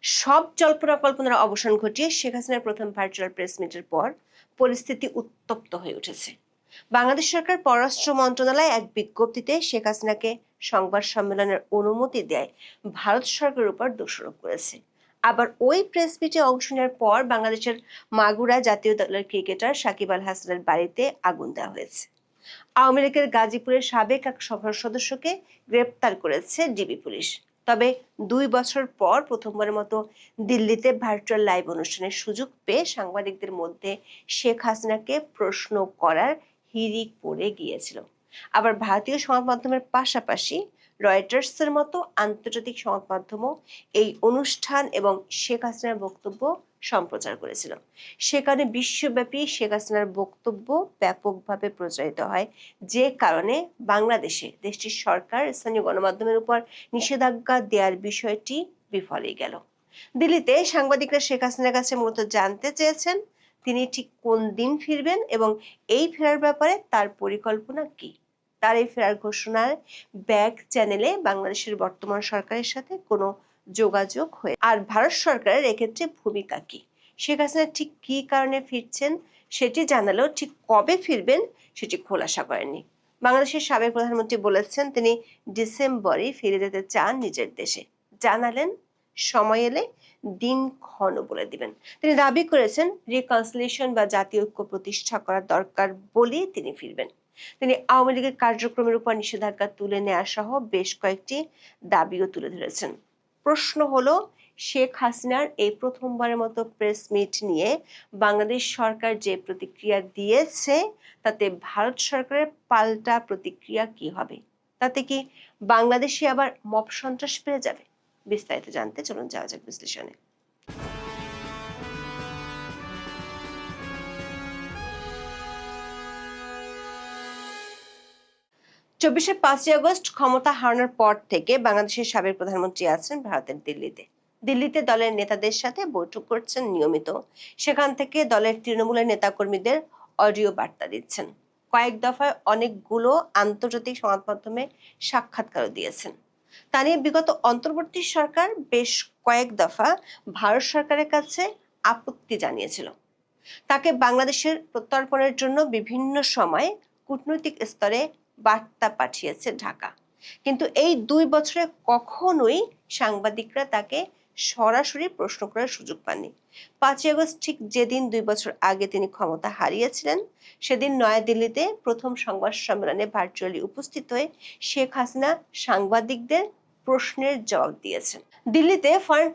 সব জল্পনা কল্পনার অবসান ঘটিয়ে শেখ হাসিনার প্রথম ভার্চুয়াল প্রেস মিটের পর পরিস্থিতি উত্তপ্ত হয়ে উঠেছে। বাংলাদেশ সরকার পররাষ্ট্র মন্ত্রণালয় এক বিজ্ঞপ্তিতে শেখ হাসিনাকে সংবাদ সম্মেলনের অনুমতি দেয় ভারত সরকারের উপর দোষারোপ করেছে। আবার ওই প্রেস মিটে অংশ নেওয়ার পর বাংলাদেশের মাগুরা জাতীয় দলের ক্রিকেটার সাকিব আল হাসানের বাড়িতে আগুন দেওয়া হয়েছে। আওয়ামী লীগের গাজীপুরের সাবেক এক সভার সদস্যকে গ্রেপ্তার করেছে ডিবি পুলিশ। তবে 2 বছর পর প্রথমবারের মতো দিল্লিতে ভার্চুয়াল লাইভ অনুষ্ঠানের সুযোগ পেয়ে সাংবাদিকদের মধ্যে শেখ হাসিনাকে প্রশ্ন করার হিড়িক পড়ে গিয়েছিল। আবার ভারতীয় সংবাদ মাধ্যমের পাশাপাশি রয়টার্সের মতো আন্তর্জাতিক সংবাদ মাধ্যমও এই অনুষ্ঠান এবং শেখ হাসিনার বক্তব্য সম্প্রচার করেছিল। সেখানে বিশ্বব্যাপী শেখ হাসিনার বক্তব্য ব্যাপকভাবে প্রচারিত হয়, যে কারণে বাংলাদেশে দেশটির সরকার স্থানীয় গণমাধ্যমের উপর নিষেধাজ্ঞা দেওয়ার বিষয়টি বিফলে গেল। দিল্লিতে সাংবাদিকরা শেখ হাসিনার কাছে মূলত জানতে চেয়েছেন তিনি ঠিক কোন দিন ফিরবেন এবং এই ফেরার ব্যাপারে তার পরিকল্পনা কি। তার এই ফেরার ঘোষণার ব্যাক চ্যানেলে বাংলাদেশের বর্তমান সরকারের সাথে কোনো যোগাযোগ হয়ে আর ভারত সরকারের এক্ষেত্রে ভূমিকা কি, শেখ হাসিনা ঠিক কি কারণে ফিরছেন সেটি জানালেও ঠিক কবে ফিরবেন সেটি খোলাসা করেননি। বাংলাদেশের সাবেক প্রধানমন্ত্রী বলেছেন তিনি ডিসেম্বরে ফিরে যেতে চান নিজের দেশে। জানালেন সময় এলে দিন ক্ষণ বলে দিবেন। তিনি দাবি করেছেন রিকনসিলিয়েশন বা জাতীয় ঐক্য প্রতিষ্ঠা করা দরকার বলেই তিনি ফিরবেন। তিনি আওয়ামী লীগের কার্যক্রমের উপর নিষেধাজ্ঞা তুলে নেওয়া সহ বেশ কয়েকটি দাবিও তুলে ধরেছেন। প্রশ্ন হলো, শেখ হাসিনার এই প্রথমবারের মতো প্রেস মিট নিয়ে বাংলাদেশ সরকার যে প্রতিক্রিয়া দিয়েছে তাতে ভারত সরকারের পাল্টা প্রতিক্রিয়া কি হবে? তাতে কি বাংলাদেশে আবার মব সন্ত্রাস বেড়ে যাবে? বিস্তারিত জানতে চলুন যাওয়া যাক বিশ্লেষণে। 5 আগস্ট ক্ষমতা হারানোর পর থেকে বাংলাদেশের সাবেক প্রধানমন্ত্রী আছেন ভারতের দিল্লিতে দলের নেতাদের সাথে বৈঠক করছেন নিয়মিত। সেখান থেকে দলের তৃণমূলের নেতাকর্মীদের অডিও বার্তা দিচ্ছেন। কয়েক দফায় অনেকগুলো আন্তর্জাতিক সংবাদ মাধ্যমে সাক্ষাৎকারও দিয়েছেন। তা নিয়ে বিগত অন্তর্বর্তী সরকার বেশ কয়েক দফা ভারত সরকারের কাছে আপত্তি জানিয়েছিল। তাকে বাংলাদেশের প্রত্যর্পণের জন্য বিভিন্ন সময় কূটনৈতিক স্তরে বার্তা পাঠিয়েছে ঢাকা, কিন্তু এই 2 বছরে কখনোই সাংবাদিকরা তাকে সরাসরি প্রশ্ন করার সুযোগ পাননি। 5 আগস্ট ঠিক যেদিন 2 বছর আগে তিনি ক্ষমতা হারিয়েছিলেন, সেদিন নয়াদিল্লিতে প্রথম সংবাদ সম্মেলনে ভার্চুয়ালি উপস্থিত হয়ে শেখ হাসিনা সাংবাদিকদের প্রশ্নের জবাব দিয়েছেন। দিল্লিতে ফরেন